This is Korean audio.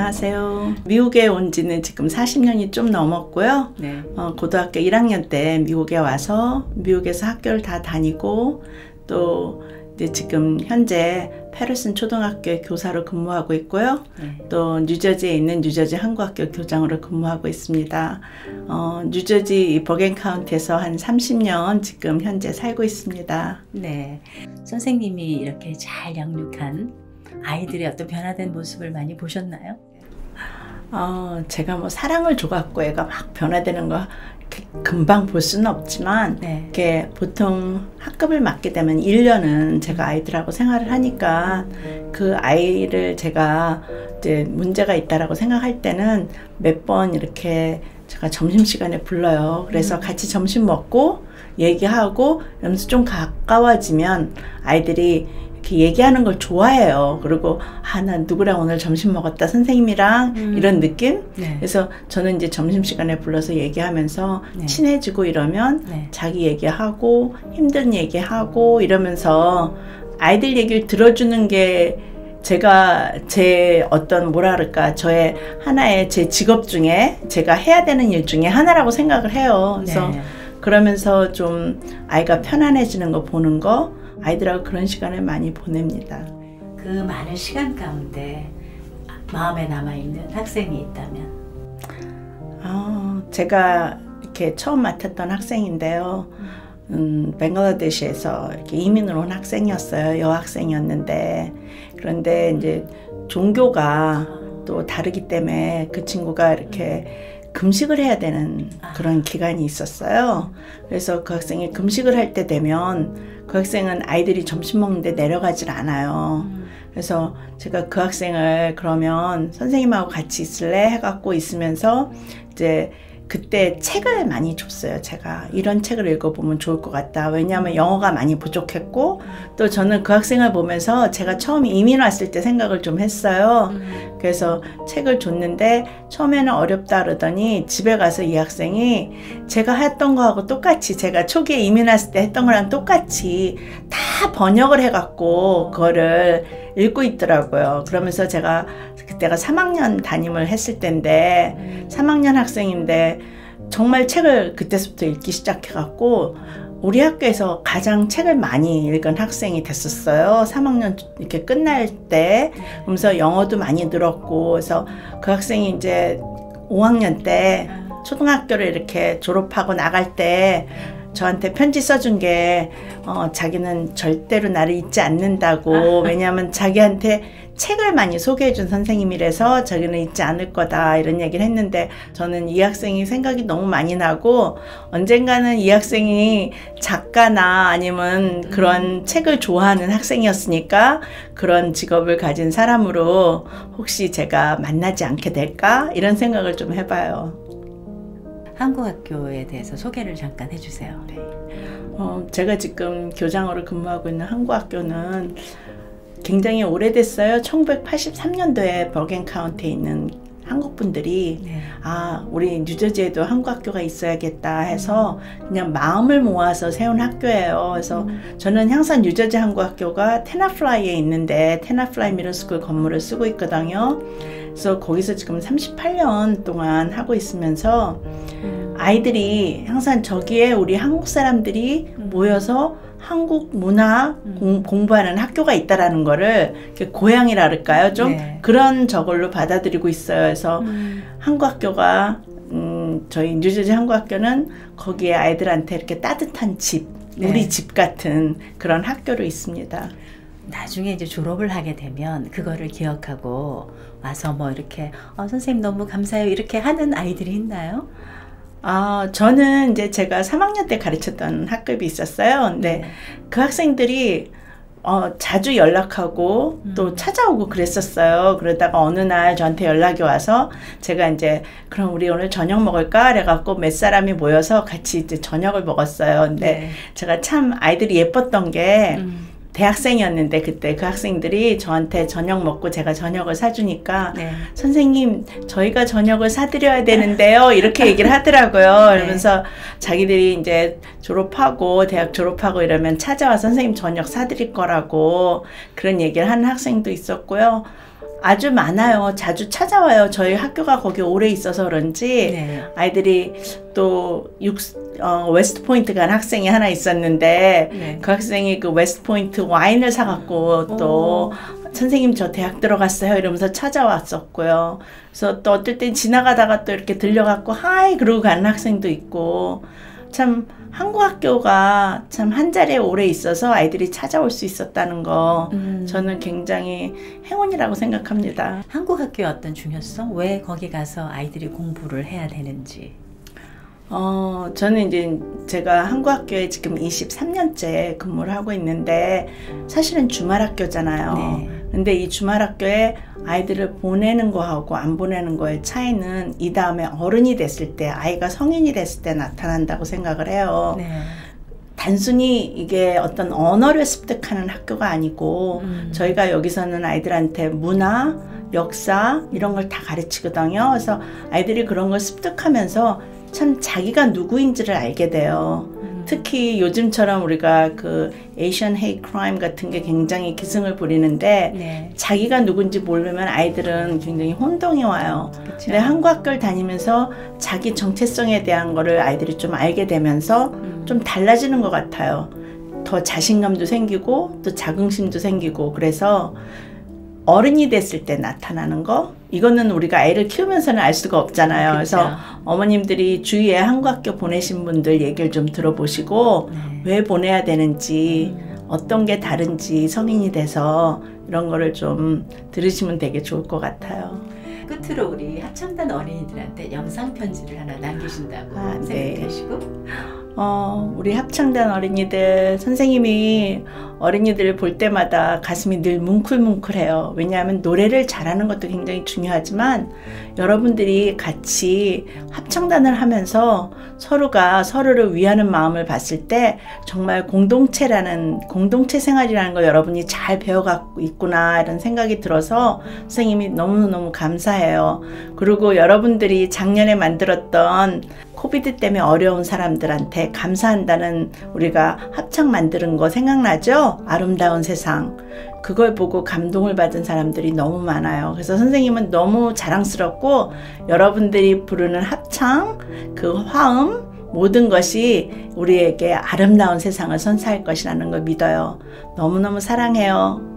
안녕하세요. 미국에 온 지는 지금 40년이 좀 넘었고요. 네. 고등학교 1학년 때 미국에 와서 미국에서 학교를 다 다니고 또 이제 지금 현재 페르슨 초등학교의 교사로 근무하고 있고요. 네. 또 뉴저지에 있는 뉴저지 한국학교 교장으로 근무하고 있습니다. 뉴저지 버겐 카운티에서 한 30년 지금 현재 살고 있습니다. 네. 선생님이 이렇게 잘 양육한 아이들의 어떤 변화된 모습을 많이 보셨나요? 제가 뭐 사랑을 줘갖고 애가 막 변화되는 거 금방 볼 수는 없지만 네. 이렇게 보통 학급을 맡게 되면 1년은 제가 아이들하고 생활을 하니까 그 아이를 제가 이제 문제가 있다라고 생각할 때는 몇 번 이렇게 제가 점심시간에 불러요. 그래서 같이 점심 먹고 얘기하고 이러면서 좀 가까워지면 아이들이 이렇게 얘기하는 걸 좋아해요. 그리고 난 누구랑 오늘 점심 먹었다 선생님이랑 이런 느낌? 네. 그래서 저는 이제 점심시간에 불러서 얘기하면서 네. 친해지고 이러면 네. 자기 얘기하고 힘든 얘기하고 이러면서 아이들 얘기를 들어주는 게 제가 제 어떤 뭐랄까 저의 하나의 제 직업 중에 제가 해야 되는 일 중에 하나라고 생각을 해요. 그래서 네. 그러면서 좀 아이가 편안해지는 거 보는 거 아이들하고 그런 시간을 많이 보냅니다. 그 많은 시간 가운데 마음에 남아있는 학생이 있다면? 제가 이렇게 처음 맡았던 학생인데요. 벵글라데시에서 이렇게 이민을 온 학생이었어요. 여학생이었는데 그런데 이제 종교가 또 다르기 때문에 그 친구가 이렇게 금식을 해야 되는 그런 기간이 있었어요. 그래서 그 학생이 금식을 할 때 되면 그 학생은 아이들이 점심 먹는데 내려가질 않아요. 그래서 제가 그 학생을 그러면 선생님하고 같이 있을래? 해갖고 있으면서 이제 그때 책을 많이 줬어요. 제가 이런 책을 읽어보면 좋을 것 같다. 왜냐하면 영어가 많이 부족했고 또 저는 그 학생을 보면서 제가 처음 이민 왔을 때 생각을 좀 했어요. 그래서 책을 줬는데 처음에는 어렵다 그러더니 집에 가서 이 학생이 제가 했던 거하고 똑같이 제가 초기에 이민 왔을 때 했던 거랑 똑같이 다 번역을 해갖고 그거를 읽고 있더라고요. 그러면서 제가 그때가 3학년 담임을 했을 때인데 3학년 학생인데 정말 책을 그때부터 읽기 시작해갖고 우리 학교에서 가장 책을 많이 읽은 학생이 됐었어요. 3학년 이렇게 끝날 때. 그러면서 영어도 많이 늘었고 그래서 그 학생이 이제 5학년 때 초등학교를 이렇게 졸업하고 나갈 때 저한테 편지 써준 게 자기는 절대로 나를 잊지 않는다고 왜냐하면 자기한테 책을 많이 소개해준 선생님이라서 자기는 잊지 않을 거다 이런 얘기를 했는데 저는 이 학생이 생각이 너무 많이 나고 언젠가는 이 학생이 작가나 아니면 그런 책을 좋아하는 학생이었으니까 그런 직업을 가진 사람으로 혹시 제가 만나지 않게 될까 이런 생각을 좀 해봐요. 한국학교에 대해서 소개를 잠깐 해주세요. 네. 제가 지금 교장으로 근무하고 있는 한국학교는 굉장히 오래됐어요. 1983년도에 버겐 카운티에 있는 한국분들이 네. 우리 뉴저지에도 한국학교가 있어야겠다 해서 그냥 마음을 모아서 세운 학교예요. 그래서 저는 항상 뉴저지 한국학교가 테나플라이에 있는데 테나플라이 미들스쿨 건물을 쓰고 있거든요. 그래서 거기서 지금 38년 동안 하고 있으면서 아이들이 항상 저기에 우리 한국 사람들이 모여서 한국 문화 공부하는 학교가 있다라는 거를 고향이라 할까요? 좀 네. 그런 저걸로 받아들이고 있어요. 그래서 한국학교가 저희 뉴저지 한국학교는 거기에 아이들한테 이렇게 따뜻한 집, 네. 우리 집 같은 그런 학교로 있습니다. 나중에 이제 졸업을 하게 되면 그거를 기억하고 와서 뭐 이렇게 선생님 너무 감사해요 이렇게 하는 아이들이 있나요? 저는 이제 제가 3학년 때 가르쳤던 학급이 있었어요. 근데 그 학생들이 자주 연락하고 또 찾아오고 그랬었어요. 그러다가 어느 날 저한테 연락이 와서 제가 이제 그럼 우리 오늘 저녁 먹을까? 그래갖고 몇 사람이 모여서 같이 이제 저녁을 먹었어요. 근데 네. 제가 참 아이들이 예뻤던 게 대학생이었는데 그때 그 학생들이 저한테 저녁 먹고 제가 저녁을 사주니까 네. 선생님 저희가 저녁을 사드려야 되는데요 이렇게 얘기를 하더라고요. 그러면서 자기들이 이제 졸업하고 대학 졸업하고 이러면 찾아와 선생님 저녁 사드릴 거라고 그런 얘기를 하는 학생도 있었고요. 아주 많아요. 자주 찾아와요. 저희 학교가 거기 오래 있어서 그런지 네. 아이들이 또 웨스트 포인트 간 학생이 하나 있었는데 네. 그 학생이 그 웨스트 포인트 와인을 사갖고 또 선생님 저 대학 들어갔어요 이러면서 찾아왔었고요. 그래서 또 어떨 땐 지나가다가 또 이렇게 들려갖고 하이 그러고 가는 학생도 있고 참 한국 학교가 참 한 자리에 오래 있어서 아이들이 찾아올 수 있었다는 거 저는 굉장히 행운이라고 생각합니다. 한국 학교의 어떤 중요성? 왜 거기 가서 아이들이 공부를 해야 되는지? 저는 이제 제가 한국 학교에 지금 23년째 근무를 하고 있는데 사실은 주말 학교잖아요. 네. 근데 이 주말 학교에 아이들을 보내는 거하고 안 보내는 거의 차이는 이 다음에 어른이 됐을 때 아이가 성인이 됐을 때 나타난다고 생각을 해요. 네. 단순히 이게 어떤 언어를 습득하는 학교가 아니고 저희가 여기서는 아이들한테 문화, 역사 이런 걸 다 가르치거든요. 그래서 아이들이 그런 걸 습득하면서 참 자기가 누구인지를 알게 돼요. 특히 요즘처럼 우리가 그 에이션 헤이트 크라임 같은 게 굉장히 기승을 부리는데 네. 자기가 누군지 모르면 아이들은 굉장히 혼동이 와요. 그쵸. 근데 한국 학교를 다니면서 자기 정체성에 대한 거를 아이들이 좀 알게 되면서 좀 달라지는 것 같아요. 더 자신감도 생기고 또 자긍심도 생기고 그래서 어른이 됐을 때 나타나는 거 이거는 우리가 아이를 키우면서는 알 수가 없잖아요. 그쵸. 그래서 어머님들이 주위에 한국 학교 보내신 분들 얘기를 좀 들어보시고 왜 보내야 되는지 어떤 게 다른지 성인이 돼서 이런 거를 좀 들으시면 되게 좋을 것 같아요. 끝으로 우리 합창단 어린이들한테 영상 편지를 하나 남기신다고 생각하시고 우리 합창단 어린이들 선생님이 어린이들을 볼 때마다 가슴이 늘 뭉클뭉클해요. 왜냐하면 노래를 잘하는 것도 굉장히 중요하지만 여러분들이 같이 합창단을 하면서 서로가 서로를 위하는 마음을 봤을 때 정말 공동체 생활이라는 걸 여러분이 잘 배워가고 있구나 이런 생각이 들어서 선생님이 너무너무 감사해요. 그리고 여러분들이 작년에 만들었던 코비드 때문에 어려운 사람들한테 감사한다는 우리가 합창 만드는 거 생각나죠? 아름다운 세상. 그걸 보고 감동을 받은 사람들이 너무 많아요. 그래서 선생님은 너무 자랑스럽고 여러분들이 부르는 합창, 그 화음, 모든 것이 우리에게 아름다운 세상을 선사할 것이라는 걸 믿어요. 너무너무 사랑해요.